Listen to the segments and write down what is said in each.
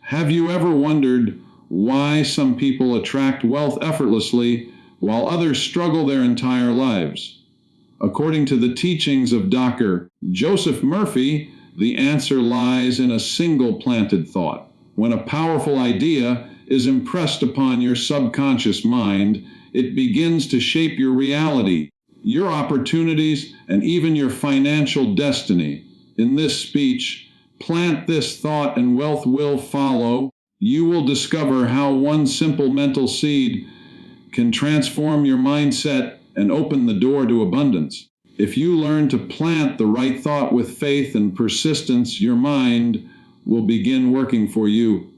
Have you ever wondered why some people attract wealth effortlessly while others struggle their entire lives? According to the teachings of Dr. Joseph Murphy, the answer lies in a single planted thought. When a powerful idea is impressed upon your subconscious mind, it begins to shape your reality, your opportunities, and even your financial destiny. In this speech, plant this thought and wealth will follow. You will discover how one simple mental seed can transform your mindset and open the door to abundance. If you learn to plant the right thought with faith and persistence, your mind will begin working for you,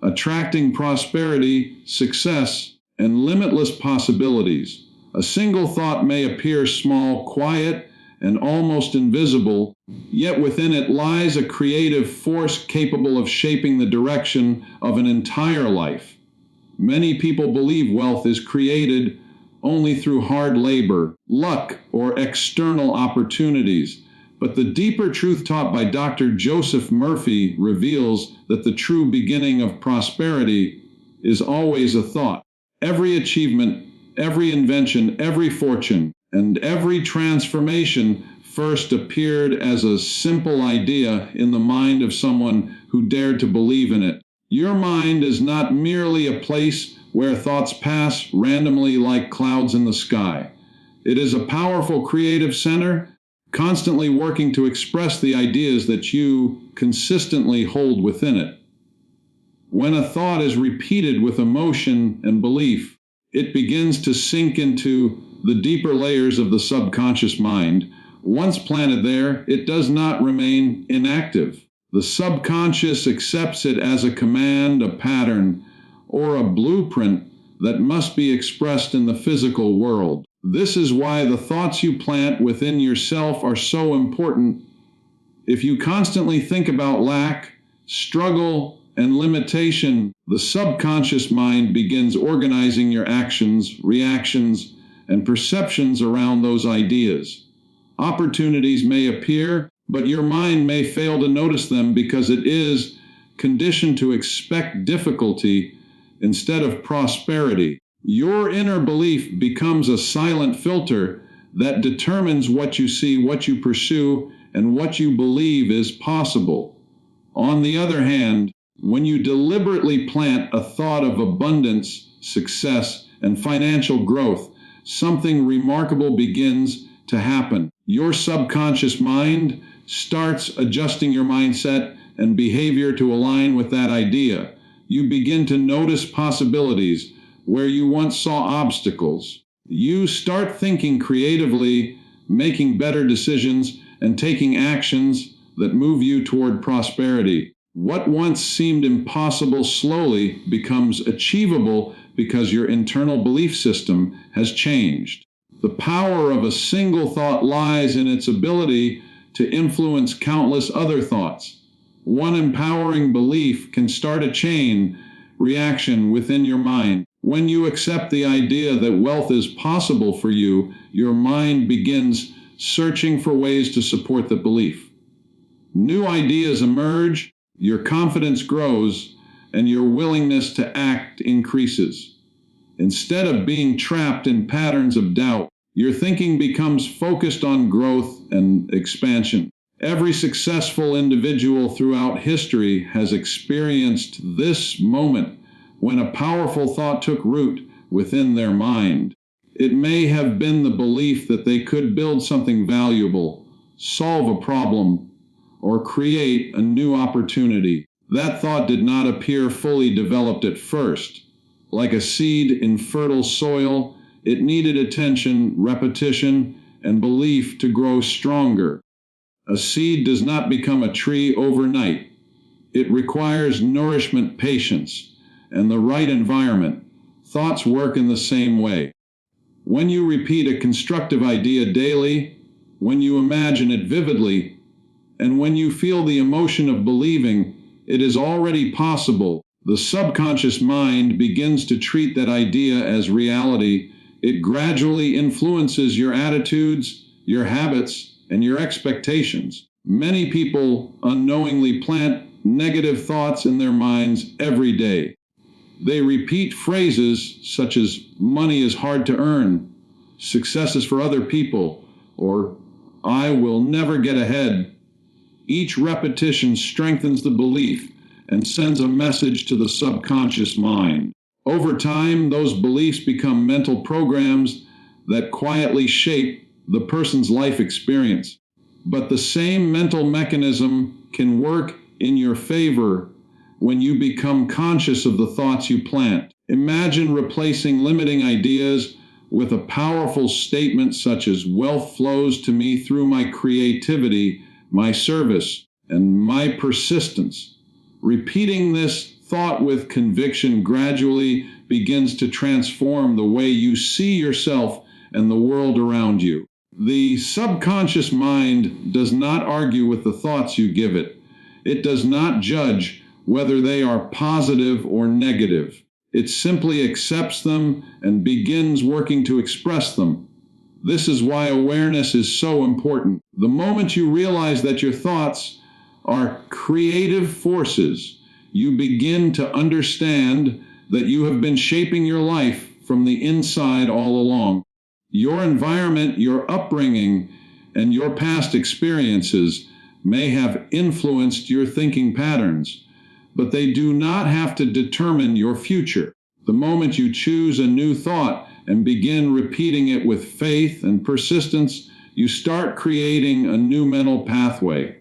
attracting prosperity, success, and limitless possibilities. A single thought may appear small, quiet, and almost invisible, yet within it lies a creative force capable of shaping the direction of an entire life. Many people believe wealth is created only through hard labor, luck, or external opportunities. But the deeper truth taught by Dr. Joseph Murphy reveals that the true beginning of prosperity is always a thought. Every achievement, every invention, every fortune, and every transformation first appeared as a simple idea in the mind of someone who dared to believe in it. Your mind is not merely a place where thoughts pass randomly like clouds in the sky. It is a powerful creative center, constantly working to express the ideas that you consistently hold within it. When a thought is repeated with emotion and belief, it begins to sink into the deeper layers of the subconscious mind. Once planted there, it does not remain inactive. The subconscious accepts it as a command, a pattern, or a blueprint that must be expressed in the physical world. This is why the thoughts you plant within yourself are so important. If you constantly think about lack, struggle, and limitation, the subconscious mind begins organizing your actions, reactions, and perceptions around those ideas. Opportunities may appear, but your mind may fail to notice them because it is conditioned to expect difficulty instead of prosperity. Your inner belief becomes a silent filter that determines what you see, what you pursue, and what you believe is possible. On the other hand, when you deliberately plant a thought of abundance, success, and financial growth, something remarkable begins to happen. Your subconscious mind starts adjusting your mindset and behavior to align with that idea. You begin to notice possibilities where you once saw obstacles. You start thinking creatively, making better decisions, and taking actions that move you toward prosperity. What once seemed impossible slowly becomes achievable because your internal belief system has changed. The power of a single thought lies in its ability to influence countless other thoughts. One empowering belief can start a chain reaction within your mind. When you accept the idea that wealth is possible for you, your mind begins searching for ways to support the belief. New ideas emerge, your confidence grows, and your willingness to act increases. Instead of being trapped in patterns of doubt, your thinking becomes focused on growth and expansion. Every successful individual throughout history has experienced this moment when a powerful thought took root within their mind. It may have been the belief that they could build something valuable, solve a problem, or create a new opportunity. That thought did not appear fully developed at first. Like a seed in fertile soil, it needed attention, repetition, and belief to grow stronger. A seed does not become a tree overnight. It requires nourishment, patience, and the right environment. Thoughts work in the same way. When you repeat a constructive idea daily, when you imagine it vividly, and when you feel the emotion of believing it is already possible, the subconscious mind begins to treat that idea as reality. It gradually influences your attitudes, your habits, and your expectations. Many people unknowingly plant negative thoughts in their minds every day. They repeat phrases such as, money is hard to earn, success is for other people, or I will never get ahead. Each repetition strengthens the belief and sends a message to the subconscious mind. Over time, those beliefs become mental programs that quietly shape the person's life experience. But the same mental mechanism can work in your favor when you become conscious of the thoughts you plant. Imagine replacing limiting ideas with a powerful statement such as, wealth flows to me through my creativity, my service, and my persistence. Repeating this thought with conviction gradually begins to transform the way you see yourself and the world around you. The subconscious mind does not argue with the thoughts you give it. It does not judge whether they are positive or negative. It simply accepts them and begins working to express them. This is why awareness is so important. The moment you realize that your thoughts are creative forces, you begin to understand that you have been shaping your life from the inside all along. Your environment, your upbringing, and your past experiences may have influenced your thinking patterns, but they do not have to determine your future. The moment you choose a new thought and begin repeating it with faith and persistence, you start creating a new mental pathway.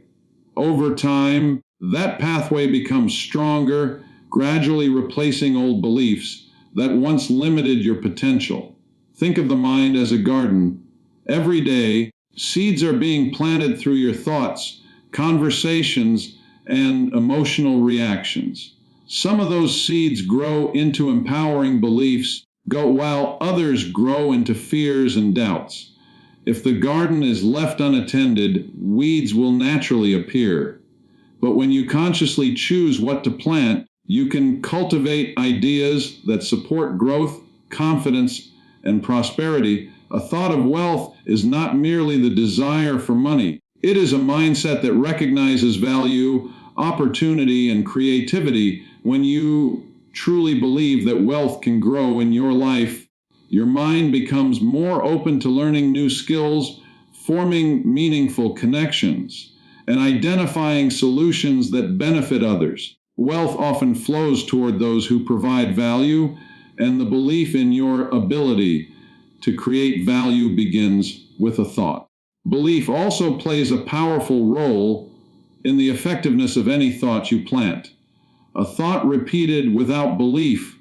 Over time, that pathway becomes stronger, gradually replacing old beliefs that once limited your potential. Think of the mind as a garden. Every day, seeds are being planted through your thoughts, conversations, and emotional reactions. Some of those seeds grow into empowering beliefs, while others grow into fears and doubts. If the garden is left unattended, weeds will naturally appear. But when you consciously choose what to plant, you can cultivate ideas that support growth, confidence, and prosperity. A thought of wealth is not merely the desire for money. It is a mindset that recognizes value, opportunity, and creativity. When you truly believe that wealth can grow in your life, your mind becomes more open to learning new skills, forming meaningful connections, and identifying solutions that benefit others. Wealth often flows toward those who provide value, and the belief in your ability to create value begins with a thought. Belief also plays a powerful role in the effectiveness of any thought you plant. A thought repeated without belief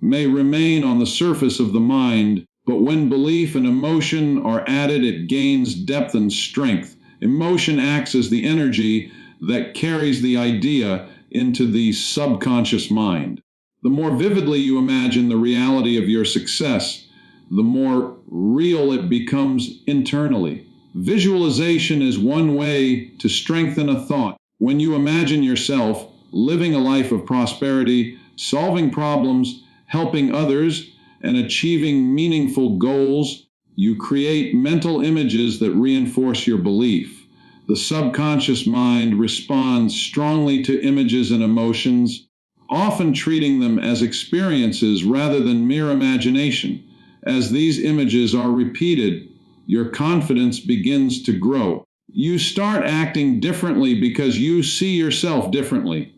may remain on the surface of the mind, but when belief and emotion are added, it gains depth and strength. Emotion acts as the energy that carries the idea into the subconscious mind. The more vividly you imagine the reality of your success, the more real it becomes internally. Visualization is one way to strengthen a thought. When you imagine yourself living a life of prosperity, solving problems, helping others, and achieving meaningful goals, you create mental images that reinforce your belief. The subconscious mind responds strongly to images and emotions, often treating them as experiences rather than mere imagination. As these images are repeated, your confidence begins to grow. You start acting differently because you see yourself differently.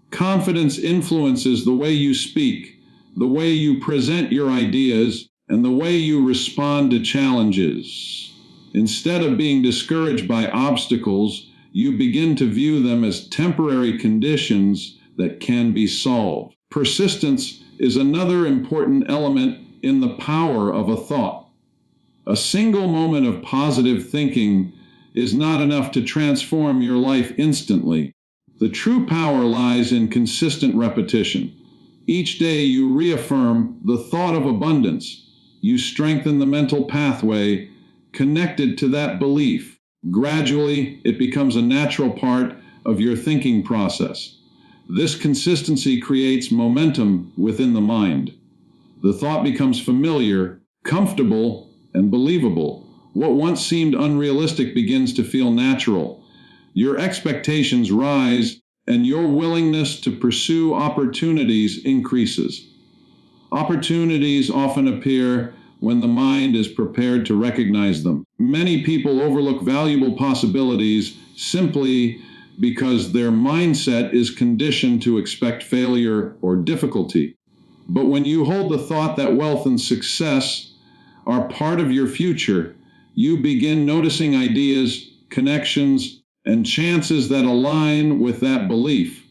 Confidence influences the way you speak, the way you present your ideas, and the way you respond to challenges. Instead of being discouraged by obstacles, you begin to view them as temporary conditions that can be solved. Persistence is another important element in the power of a thought. A single moment of positive thinking is not enough to transform your life instantly. The true power lies in consistent repetition. Each day you reaffirm the thought of abundance. You strengthen the mental pathway connected to that belief. Gradually, it becomes a natural part of your thinking process. This consistency creates momentum within the mind. The thought becomes familiar, comfortable, and believable. What once seemed unrealistic begins to feel natural. Your expectations rise, and your willingness to pursue opportunities increases. Opportunities often appear when the mind is prepared to recognize them. Many people overlook valuable possibilities simply because their mindset is conditioned to expect failure or difficulty. But when you hold the thought that wealth and success are part of your future, you begin noticing ideas, connections, and chances that align with that belief.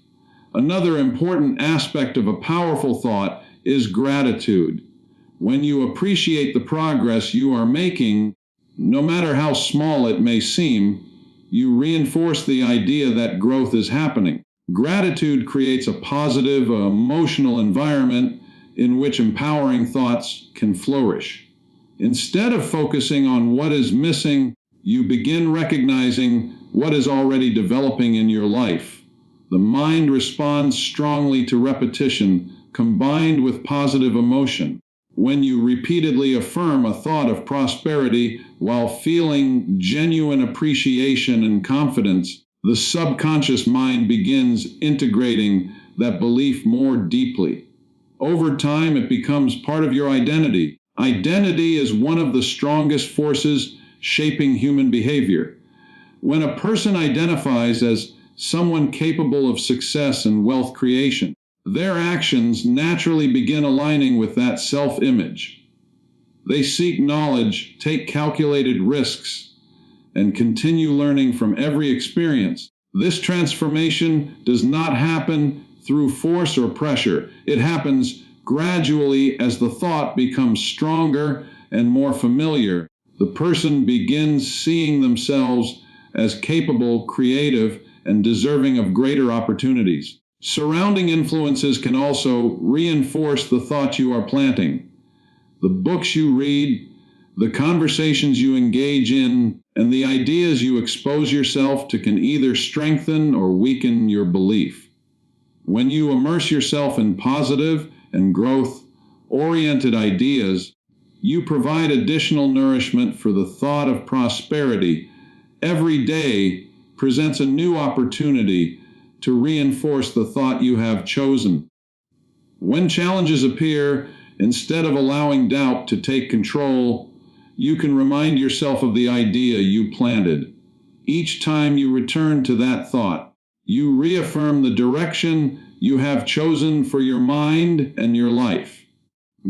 Another important aspect of a powerful thought is gratitude. When you appreciate the progress you are making, no matter how small it may seem, you reinforce the idea that growth is happening. Gratitude creates a positive, emotional environment in which empowering thoughts can flourish. Instead of focusing on what is missing, you begin recognizing what is already developing in your life. The mind responds strongly to repetition combined with positive emotion. When you repeatedly affirm a thought of prosperity while feeling genuine appreciation and confidence, the subconscious mind begins integrating that belief more deeply. Over time, it becomes part of your identity. Identity is one of the strongest forces shaping human behavior. When a person identifies as someone capable of success and wealth creation, their actions naturally begin aligning with that self-image. They seek knowledge, take calculated risks, and continue learning from every experience. This transformation does not happen through force or pressure. It happens gradually as the thought becomes stronger and more familiar. The person begins seeing themselves as capable, creative, and deserving of greater opportunities. Surrounding influences can also reinforce the thought you are planting. The books you read, the conversations you engage in, and the ideas you expose yourself to can either strengthen or weaken your belief. When you immerse yourself in positive and growth-oriented ideas, you provide additional nourishment for the thought of prosperity. Every day presents a new opportunity to reinforce the thought you have chosen. When challenges appear, instead of allowing doubt to take control, you can remind yourself of the idea you planted. Each time you return to that thought, you reaffirm the direction you have chosen for your mind and your life.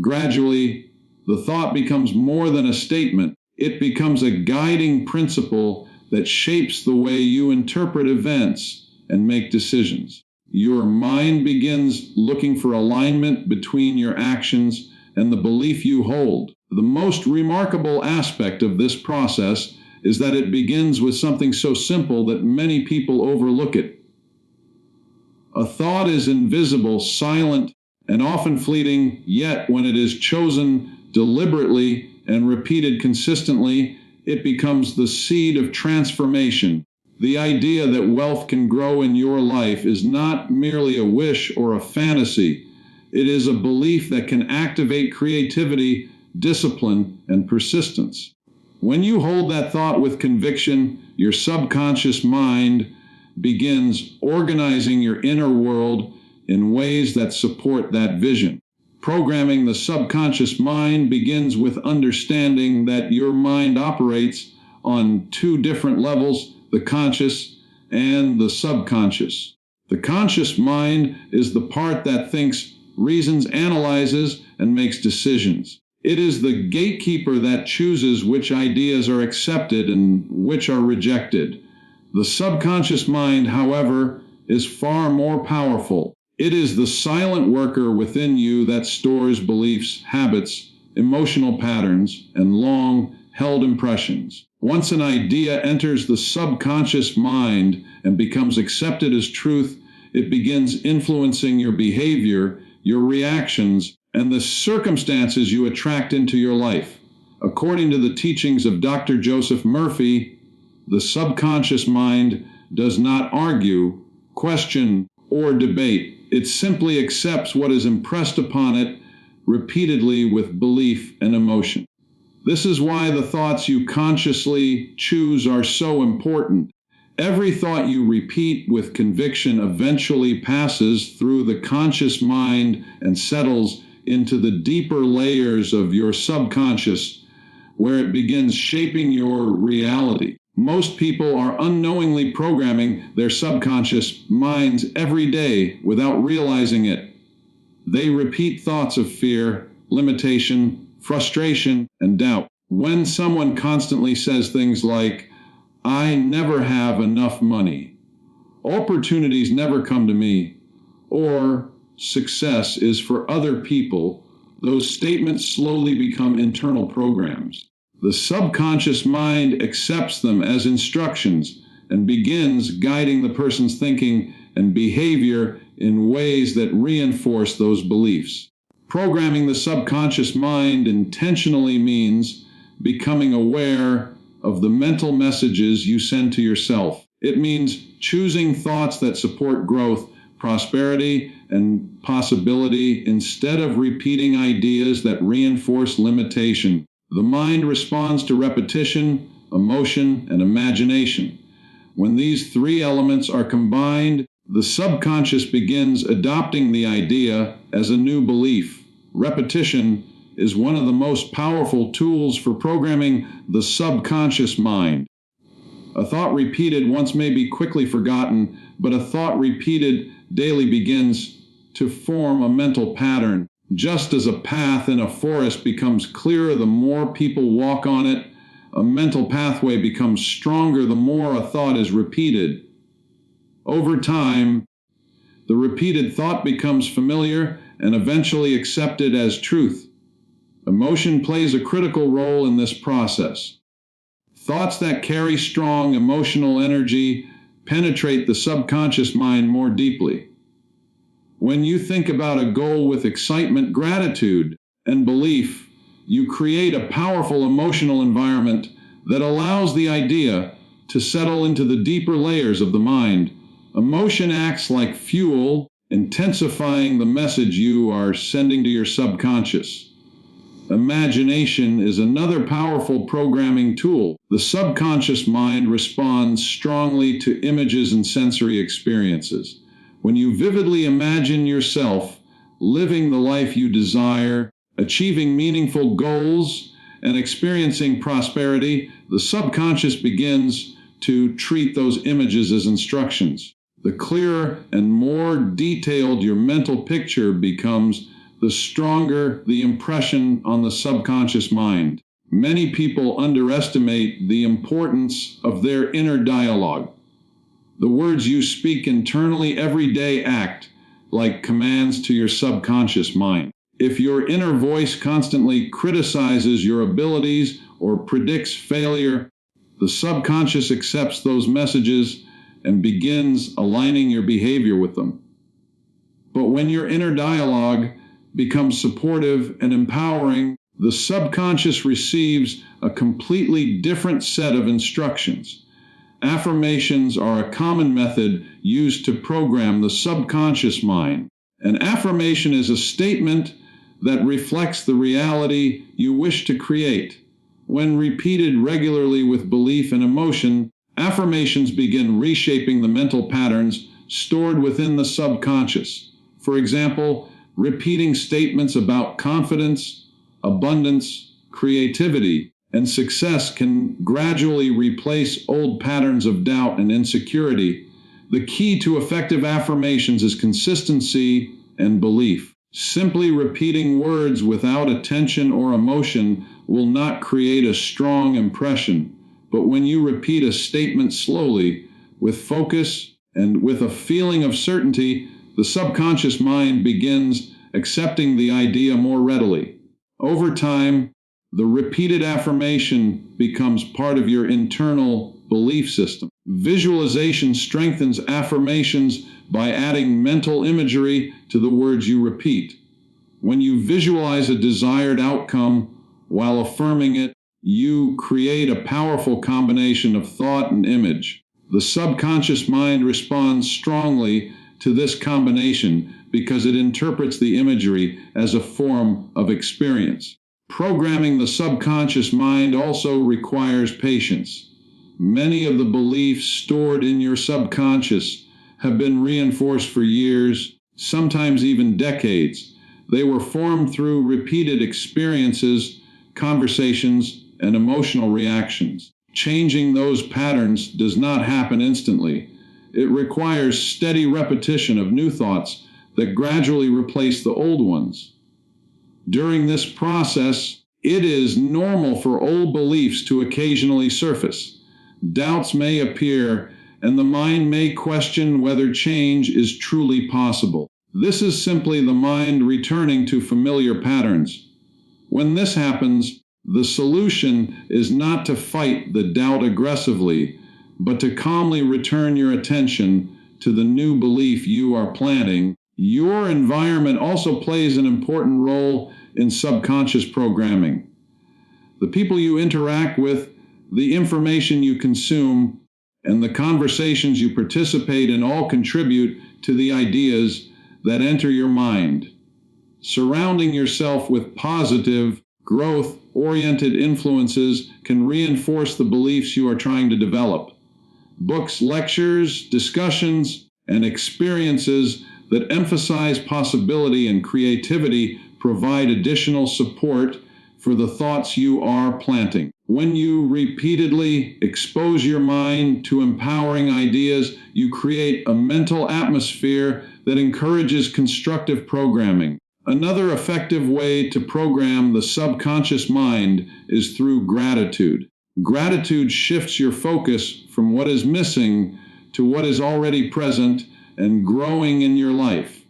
Gradually, the thought becomes more than a statement. It becomes a guiding principle that shapes the way you interpret events and make decisions. Your mind begins looking for alignment between your actions and the belief you hold. The most remarkable aspect of this process is that it begins with something so simple that many people overlook it. A thought is invisible, silent, and often fleeting, yet when it is chosen deliberately and repeated consistently, it becomes the seed of transformation. The idea that wealth can grow in your life is not merely a wish or a fantasy. It is a belief that can activate creativity, discipline, and persistence. When you hold that thought with conviction, your subconscious mind begins organizing your inner world in ways that support that vision. Programming the subconscious mind begins with understanding that your mind operates on two different levels: the conscious and the subconscious. The conscious mind is the part that thinks, reasons, analyzes, and makes decisions. It is the gatekeeper that chooses which ideas are accepted and which are rejected. The subconscious mind, however, is far more powerful. It is the silent worker within you that stores beliefs, habits, emotional patterns, and long-held impressions. Once an idea enters the subconscious mind and becomes accepted as truth, it begins influencing your behavior, your reactions, and the circumstances you attract into your life. According to the teachings of Dr. Joseph Murphy, the subconscious mind does not argue, question, or debate. It simply accepts what is impressed upon it repeatedly with belief and emotion. This is why the thoughts you consciously choose are so important. Every thought you repeat with conviction eventually passes through the conscious mind and settles into the deeper layers of your subconscious, where it begins shaping your reality. Most people are unknowingly programming their subconscious minds every day without realizing it. They repeat thoughts of fear, limitation, frustration, and doubt. When someone constantly says things like, "I never have enough money," "opportunities never come to me," or "success is for other people," those statements slowly become internal programs. The subconscious mind accepts them as instructions and begins guiding the person's thinking and behavior in ways that reinforce those beliefs. Programming the subconscious mind intentionally means becoming aware of the mental messages you send to yourself. It means choosing thoughts that support growth, prosperity, and possibility instead of repeating ideas that reinforce limitation. The mind responds to repetition, emotion, and imagination. When these three elements are combined, the subconscious begins adopting the idea as a new belief. Repetition is one of the most powerful tools for programming the subconscious mind. A thought repeated once may be quickly forgotten, but a thought repeated daily begins to form a mental pattern. Just as a path in a forest becomes clearer the more people walk on it, a mental pathway becomes stronger the more a thought is repeated. Over time, the repeated thought becomes familiar and eventually accepted as truth. Emotion plays a critical role in this process. Thoughts that carry strong emotional energy penetrate the subconscious mind more deeply. When you think about a goal with excitement, gratitude, and belief, you create a powerful emotional environment that allows the idea to settle into the deeper layers of the mind. Emotion acts like fuel, intensifying the message you are sending to your subconscious. Imagination is another powerful programming tool. The subconscious mind responds strongly to images and sensory experiences. When you vividly imagine yourself living the life you desire, achieving meaningful goals, and experiencing prosperity, the subconscious begins to treat those images as instructions. The clearer and more detailed your mental picture becomes, the stronger the impression on the subconscious mind. Many people underestimate the importance of their inner dialogue. The words you speak internally every day act like commands to your subconscious mind. If your inner voice constantly criticizes your abilities or predicts failure, the subconscious accepts those messages and begins aligning your behavior with them. But when your inner dialogue becomes supportive and empowering, the subconscious receives a completely different set of instructions. Affirmations are a common method used to program the subconscious mind. An affirmation is a statement that reflects the reality you wish to create. When repeated regularly with belief and emotion, affirmations begin reshaping the mental patterns stored within the subconscious. For example, repeating statements about confidence, abundance, creativity, and success can gradually replace old patterns of doubt and insecurity. The key to effective affirmations is consistency and belief. Simply repeating words without attention or emotion will not create a strong impression, but when you repeat a statement slowly, with focus and with a feeling of certainty, the subconscious mind begins accepting the idea more readily. Over time, the repeated affirmation becomes part of your internal belief system. Visualization strengthens affirmations by adding mental imagery to the words you repeat. When you visualize a desired outcome while affirming it, you create a powerful combination of thought and image. The subconscious mind responds strongly to this combination because it interprets the imagery as a form of experience. Programming the subconscious mind also requires patience. Many of the beliefs stored in your subconscious have been reinforced for years, sometimes even decades. They were formed through repeated experiences, conversations, and emotional reactions. Changing those patterns does not happen instantly. It requires steady repetition of new thoughts that gradually replace the old ones. During this process, it is normal for old beliefs to occasionally surface. Doubts may appear, and the mind may question whether change is truly possible. This is simply the mind returning to familiar patterns. When this happens, the solution is not to fight the doubt aggressively, but to calmly return your attention to the new belief you are planting. Your environment also plays an important role in subconscious programming. The people you interact with, the information you consume, and the conversations you participate in all contribute to the ideas that enter your mind. Surrounding yourself with positive, growth-oriented influences can reinforce the beliefs you are trying to develop. Books, lectures, discussions, and experiences that emphasize possibility and creativity provide additional support for the thoughts you are planting. When you repeatedly expose your mind to empowering ideas, you create a mental atmosphere that encourages constructive programming. Another effective way to program the subconscious mind is through gratitude. Gratitude shifts your focus from what is missing to what is already present and growing in your life.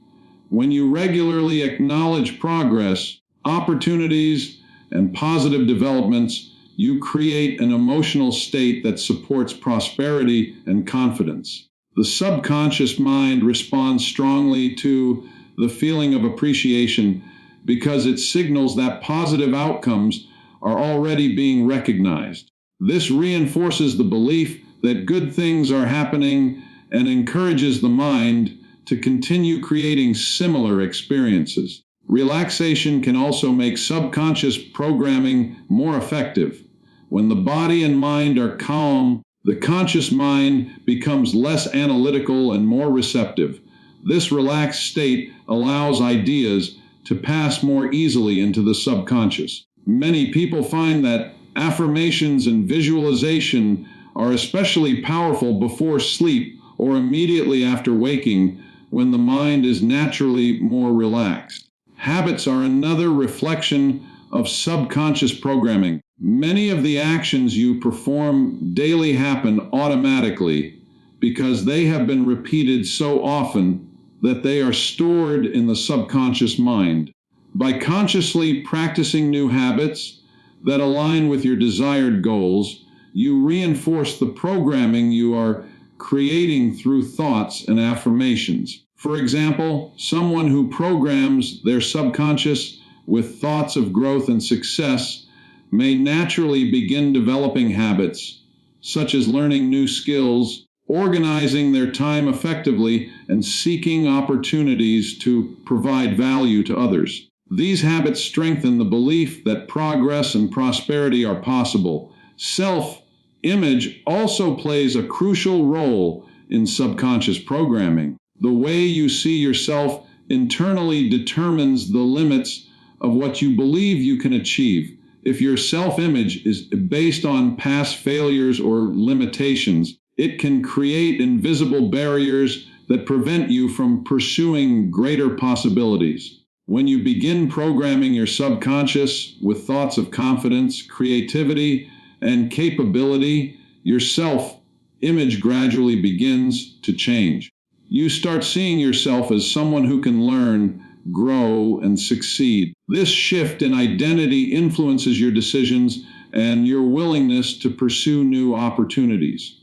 When you regularly acknowledge progress, opportunities, and positive developments, you create an emotional state that supports prosperity and confidence. The subconscious mind responds strongly to the feeling of appreciation because it signals that positive outcomes are already being recognized. This reinforces the belief that good things are happening and encourages the mind to continue creating similar experiences. Relaxation can also make subconscious programming more effective. When the body and mind are calm, the conscious mind becomes less analytical and more receptive. This relaxed state allows ideas to pass more easily into the subconscious. Many people find that affirmations and visualization are especially powerful before sleep or immediately after waking, when the mind is naturally more relaxed. Habits are another reflection of subconscious programming. Many of the actions you perform daily happen automatically because they have been repeated so often that they are stored in the subconscious mind. By consciously practicing new habits that align with your desired goals, you reinforce the programming you are creating through thoughts and affirmations. For example, someone who programs their subconscious with thoughts of growth and success may naturally begin developing habits, such as learning new skills, organizing their time effectively, and seeking opportunities to provide value to others. These habits strengthen the belief that progress and prosperity are possible. Self-image also plays a crucial role in subconscious programming. The way you see yourself internally determines the limits of what you believe you can achieve. If your self-image is based on past failures or limitations, it can create invisible barriers that prevent you from pursuing greater possibilities. When you begin programming your subconscious with thoughts of confidence, creativity, and capability, your self-image gradually begins to change. You start seeing yourself as someone who can learn, grow, and succeed. This shift in identity influences your decisions and your willingness to pursue new opportunities.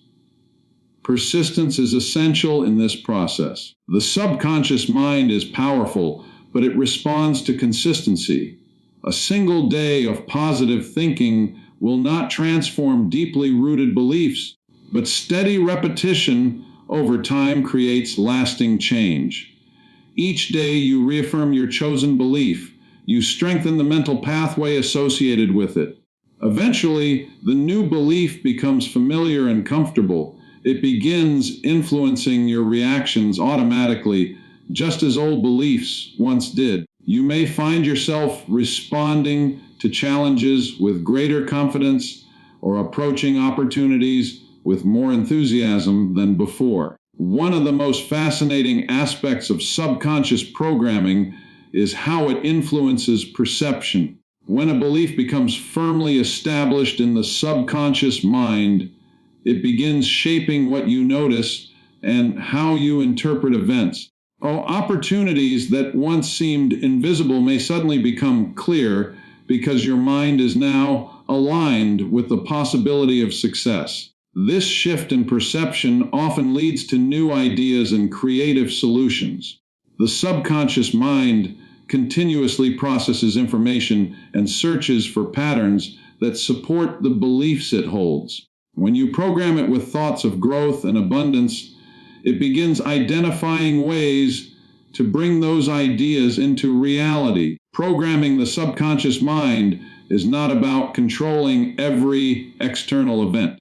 Persistence is essential in this process. The subconscious mind is powerful, but it responds to consistency. A single day of positive thinking will not transform deeply rooted beliefs, but steady repetition over time creates lasting change. Each day you reaffirm your chosen belief. You strengthen the mental pathway associated with it. Eventually, the new belief becomes familiar and comfortable. It begins influencing your reactions automatically, just as old beliefs once did. You may find yourself responding to challenges with greater confidence or approaching opportunities with more enthusiasm than before. One of the most fascinating aspects of subconscious programming is how it influences perception. When a belief becomes firmly established in the subconscious mind, it begins shaping what you notice and how you interpret events. Opportunities that once seemed invisible may suddenly become clear because your mind is now aligned with the possibility of success. This shift in perception often leads to new ideas and creative solutions. The subconscious mind continuously processes information and searches for patterns that support the beliefs it holds. When you program it with thoughts of growth and abundance, it begins identifying ways to bring those ideas into reality. Programming the subconscious mind is not about controlling every external event.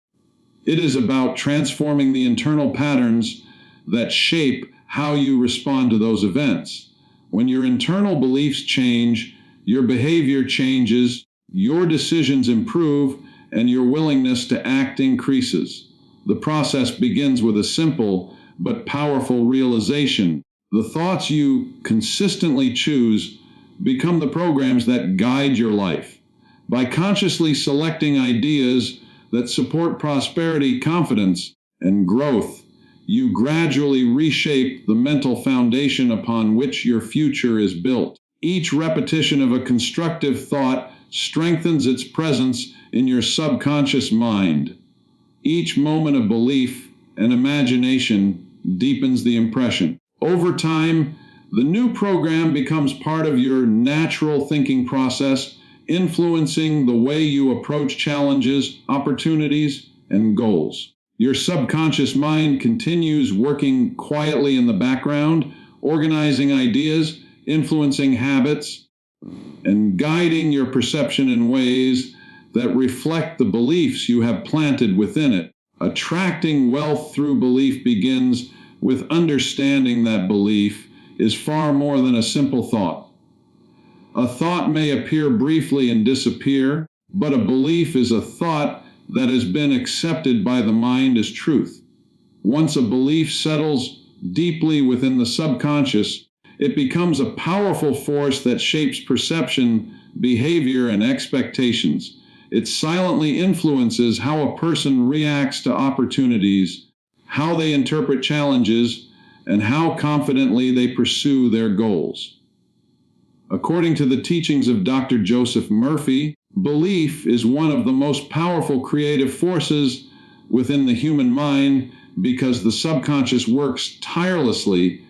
It is about transforming the internal patterns that shape how you respond to those events. When your internal beliefs change, your behavior changes, your decisions improve, and your willingness to act increases. The process begins with a simple but powerful realization. The thoughts you consistently choose become the programs that guide your life. By consciously selecting ideas that support prosperity, confidence, and growth, you gradually reshape the mental foundation upon which your future is built. Each repetition of a constructive thought strengthens its presence in your subconscious mind. Each moment of belief and imagination deepens the impression. Over time, the new program becomes part of your natural thinking process, influencing the way you approach challenges, opportunities, and goals. Your subconscious mind continues working quietly in the background, organizing ideas, influencing habits, and guiding your perception in ways that reflect the beliefs you have planted within it. Attracting wealth through belief begins with understanding that belief is far more than a simple thought. A thought may appear briefly and disappear, but a belief is a thought that has been accepted by the mind as truth. Once a belief settles deeply within the subconscious, it becomes a powerful force that shapes perception, behavior, and expectations. It silently influences how a person reacts to opportunities, how they interpret challenges, and how confidently they pursue their goals. According to the teachings of Dr. Joseph Murphy, belief is one of the most powerful creative forces within the human mind because the subconscious works tirelessly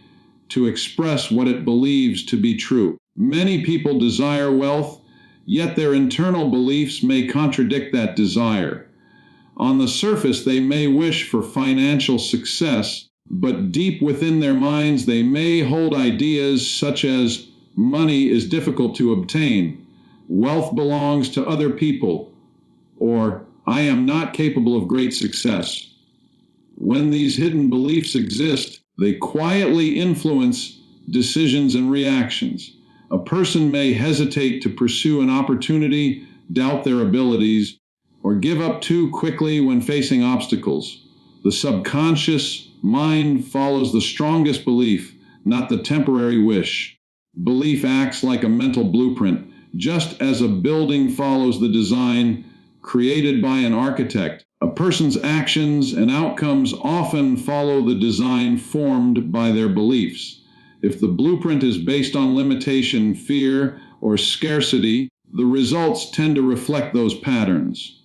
to express what it believes to be true. Many people desire wealth, yet their internal beliefs may contradict that desire. On the surface, they may wish for financial success, but deep within their minds, they may hold ideas such as money is difficult to obtain, wealth belongs to other people, or I am not capable of great success. When these hidden beliefs exist, they quietly influence decisions and reactions. A person may hesitate to pursue an opportunity, doubt their abilities, or give up too quickly when facing obstacles. The subconscious mind follows the strongest belief, not the temporary wish. Belief acts like a mental blueprint, just as a building follows the design created by an architect. A person's actions and outcomes often follow the design formed by their beliefs. If the blueprint is based on limitation, fear, or scarcity, the results tend to reflect those patterns.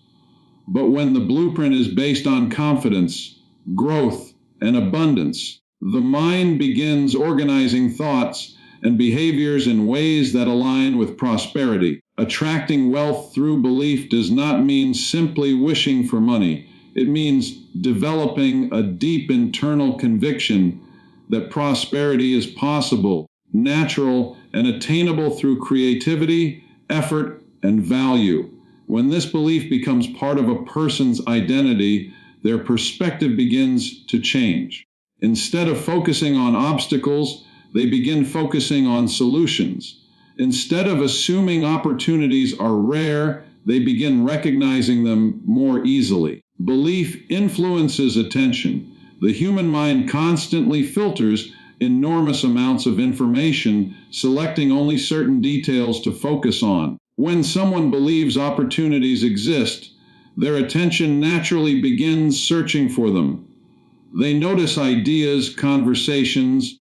But when the blueprint is based on confidence, growth, and abundance, the mind begins organizing thoughts and behaviors in ways that align with prosperity. Attracting wealth through belief does not mean simply wishing for money. It means developing a deep internal conviction that prosperity is possible, natural, and attainable through creativity, effort, and value. When this belief becomes part of a person's identity, their perspective begins to change. Instead of focusing on obstacles, they begin focusing on solutions. Instead of assuming opportunities are rare, they begin recognizing them more easily. Belief influences attention. The human mind constantly filters enormous amounts of information, selecting only certain details to focus on. When someone believes opportunities exist, their attention naturally begins searching for them. They notice ideas, conversations,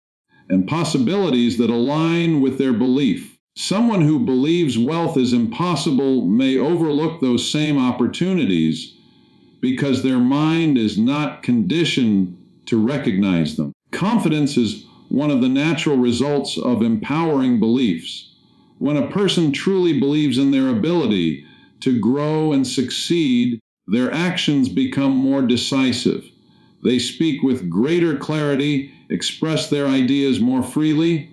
and possibilities that align with their belief. Someone who believes wealth is impossible may overlook those same opportunities because their mind is not conditioned to recognize them. Confidence is one of the natural results of empowering beliefs. When a person truly believes in their ability to grow and succeed, their actions become more decisive. They speak with greater clarity, express their ideas more freely,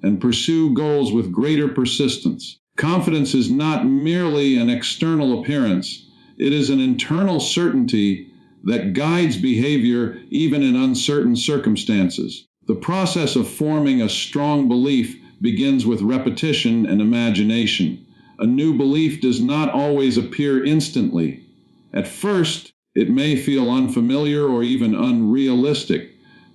and pursue goals with greater persistence. Confidence is not merely an external appearance, it is an internal certainty that guides behavior even in uncertain circumstances. The process of forming a strong belief begins with repetition and imagination. A new belief does not always appear instantly. At first, it may feel unfamiliar or even unrealistic,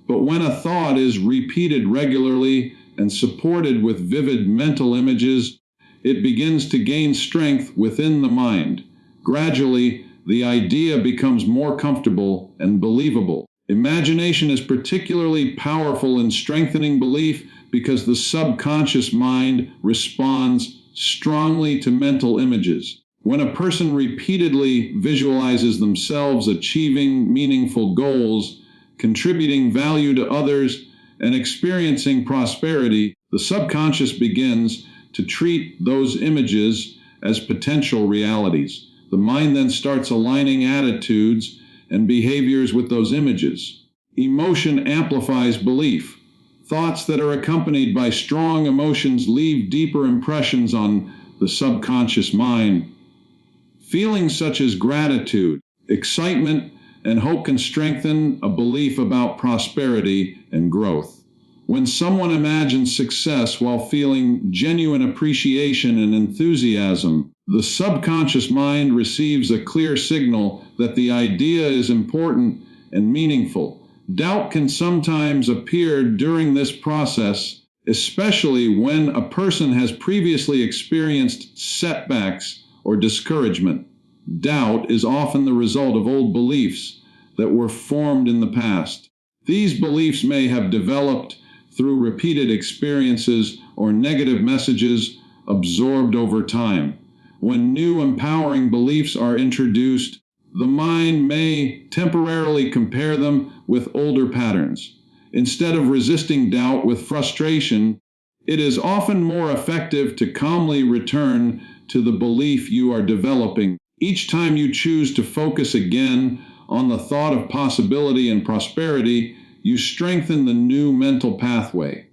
but when a thought is repeated regularly and supported with vivid mental images, it begins to gain strength within the mind. Gradually, the idea becomes more comfortable and believable. Imagination is particularly powerful in strengthening belief because the subconscious mind responds strongly to mental images. When a person repeatedly visualizes themselves achieving meaningful goals, contributing value to others, and experiencing prosperity, the subconscious begins to treat those images as potential realities. The mind then starts aligning attitudes and behaviors with those images. Emotion amplifies belief. Thoughts that are accompanied by strong emotions leave deeper impressions on the subconscious mind. Feelings such as gratitude, excitement, and hope can strengthen a belief about prosperity and growth. When someone imagines success while feeling genuine appreciation and enthusiasm, the subconscious mind receives a clear signal that the idea is important and meaningful. Doubt can sometimes appear during this process, especially when a person has previously experienced setbacks or discouragement. Doubt is often the result of old beliefs that were formed in the past. These beliefs may have developed through repeated experiences or negative messages absorbed over time. When new empowering beliefs are introduced, the mind may temporarily compare them with older patterns. Instead of resisting doubt with frustration, it is often more effective to calmly return to the belief you are developing. Each time you choose to focus again on the thought of possibility and prosperity, you strengthen the new mental pathway.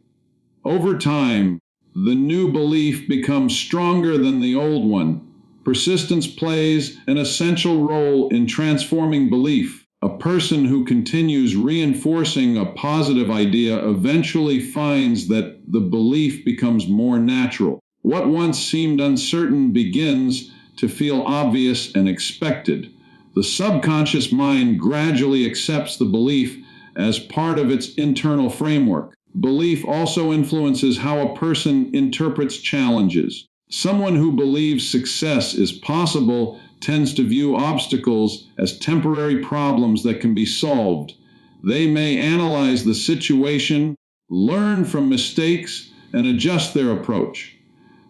Over time, the new belief becomes stronger than the old one. Persistence plays an essential role in transforming belief. A person who continues reinforcing a positive idea eventually finds that the belief becomes more natural. What once seemed uncertain begins to feel obvious and expected. The subconscious mind gradually accepts the belief as part of its internal framework. Belief also influences how a person interprets challenges. Someone who believes success is possible tends to view obstacles as temporary problems that can be solved. They may analyze the situation, learn from mistakes, and adjust their approach.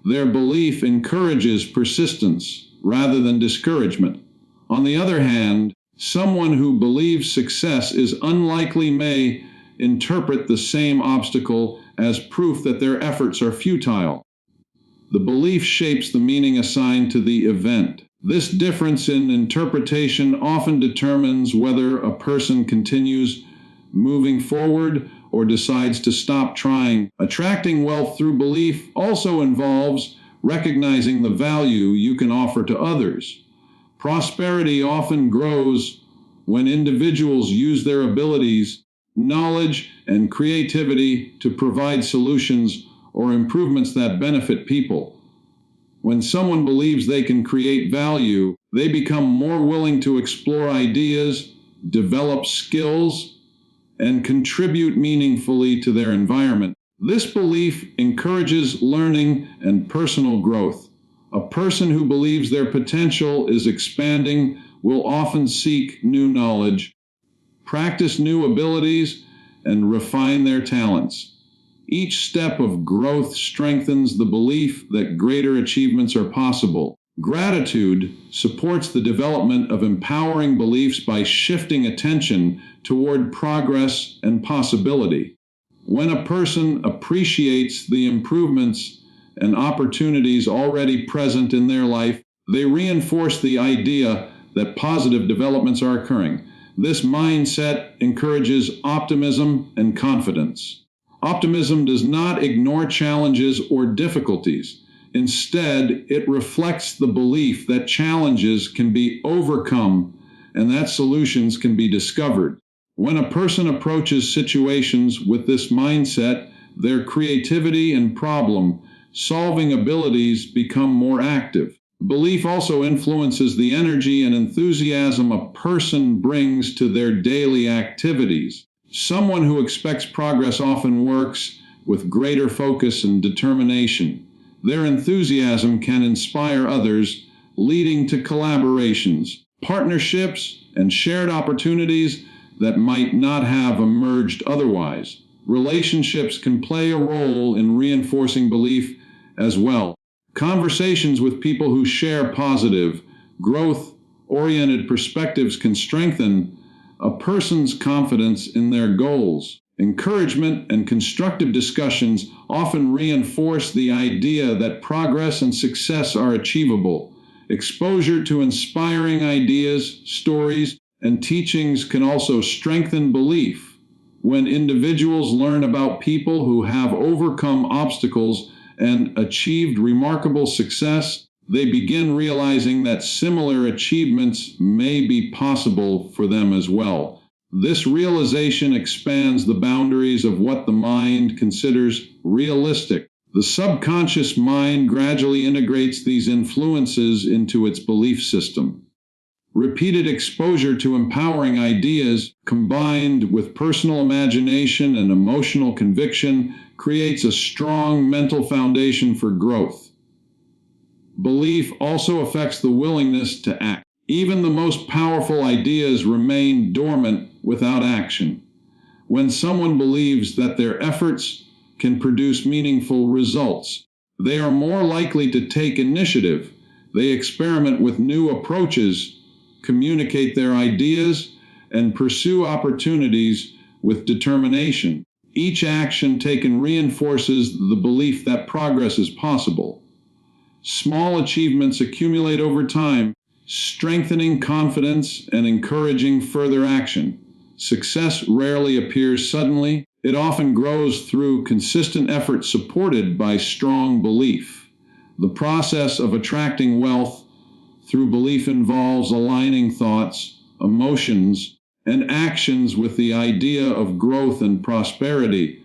Their belief encourages persistence rather than discouragement. On the other hand, someone who believes success is unlikely may interpret the same obstacle as proof that their efforts are futile. The belief shapes the meaning assigned to the event. This difference in interpretation often determines whether a person continues moving forward or decides to stop trying. Attracting wealth through belief also involves recognizing the value you can offer to others. Prosperity often grows when individuals use their abilities, knowledge, and creativity to provide solutions or improvements that benefit people. When someone believes they can create value, they become more willing to explore ideas, develop skills, and contribute meaningfully to their environment. This belief encourages learning and personal growth. A person who believes their potential is expanding will often seek new knowledge, practice new abilities, and refine their talents. Each step of growth strengthens the belief that greater achievements are possible. Gratitude supports the development of empowering beliefs by shifting attention toward progress and possibility. When a person appreciates the improvements and opportunities already present in their life, they reinforce the idea that positive developments are occurring. This mindset encourages optimism and confidence. Optimism does not ignore challenges or difficulties. Instead, it reflects the belief that challenges can be overcome and that solutions can be discovered. When a person approaches situations with this mindset, their creativity and problem-solving abilities become more active. Belief also influences the energy and enthusiasm a person brings to their daily activities. Someone who expects progress often works with greater focus and determination. Their enthusiasm can inspire others, leading to collaborations, partnerships, and shared opportunities that might not have emerged otherwise. Relationships can play a role in reinforcing belief as well. Conversations with people who share positive, growth-oriented perspectives can strengthen a person's confidence in their goals. Encouragement and constructive discussions often reinforce the idea that progress and success are achievable. Exposure to inspiring ideas, stories, and teachings can also strengthen belief. When individuals learn about people who have overcome obstacles and achieved remarkable success, they begin realizing that similar achievements may be possible for them as well. This realization expands the boundaries of what the mind considers realistic. The subconscious mind gradually integrates these influences into its belief system. Repeated exposure to empowering ideas, combined with personal imagination and emotional conviction, creates a strong mental foundation for growth. Belief also affects the willingness to act. Even the most powerful ideas remain dormant without action. When someone believes that their efforts can produce meaningful results, they are more likely to take initiative. They experiment with new approaches, communicate their ideas, and pursue opportunities with determination. Each action taken reinforces the belief that progress is possible. Small achievements accumulate over time, strengthening confidence and encouraging further action. Success rarely appears suddenly. It often grows through consistent effort supported by strong belief. The process of attracting wealth through belief involves aligning thoughts, emotions, and actions with the idea of growth and prosperity.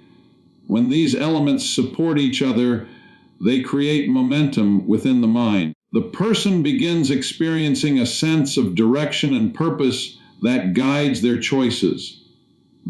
When these elements support each other, they create momentum within the mind. The person begins experiencing a sense of direction and purpose that guides their choices.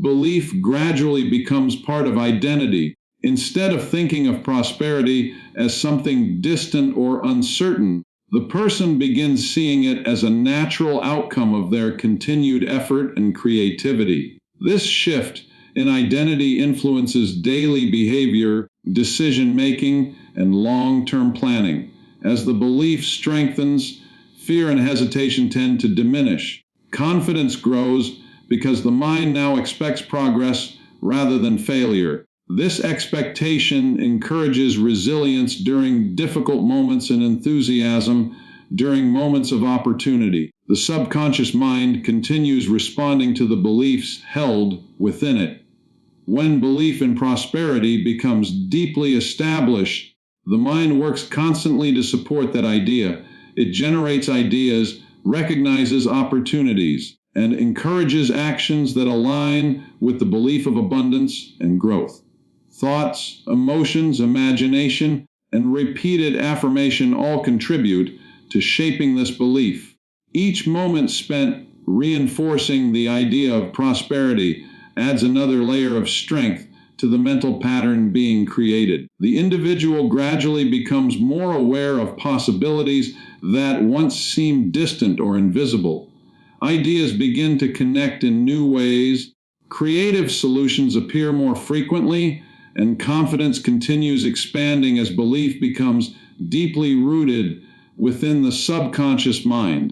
Belief gradually becomes part of identity. Instead of thinking of prosperity as something distant or uncertain, the person begins seeing it as a natural outcome of their continued effort and creativity. This shift in identity influences daily behavior, decision-making, and long-term planning. As the belief strengthens, fear and hesitation tend to diminish. Confidence grows because the mind now expects progress rather than failure. This expectation encourages resilience during difficult moments and enthusiasm during moments of opportunity. The subconscious mind continues responding to the beliefs held within it. When belief in prosperity becomes deeply established, The mind works constantly to support that idea. It generates ideas, recognizes opportunities, and encourages actions that align with the belief of abundance and growth. Thoughts, emotions, imagination, and repeated affirmation all contribute to shaping this belief. Each moment spent reinforcing the idea of prosperity adds another layer of strength to the mental pattern being created. The individual gradually becomes more aware of possibilities that once seemed distant or invisible. Ideas begin to connect in new ways, creative solutions appear more frequently, and confidence continues expanding as belief becomes deeply rooted within the subconscious mind.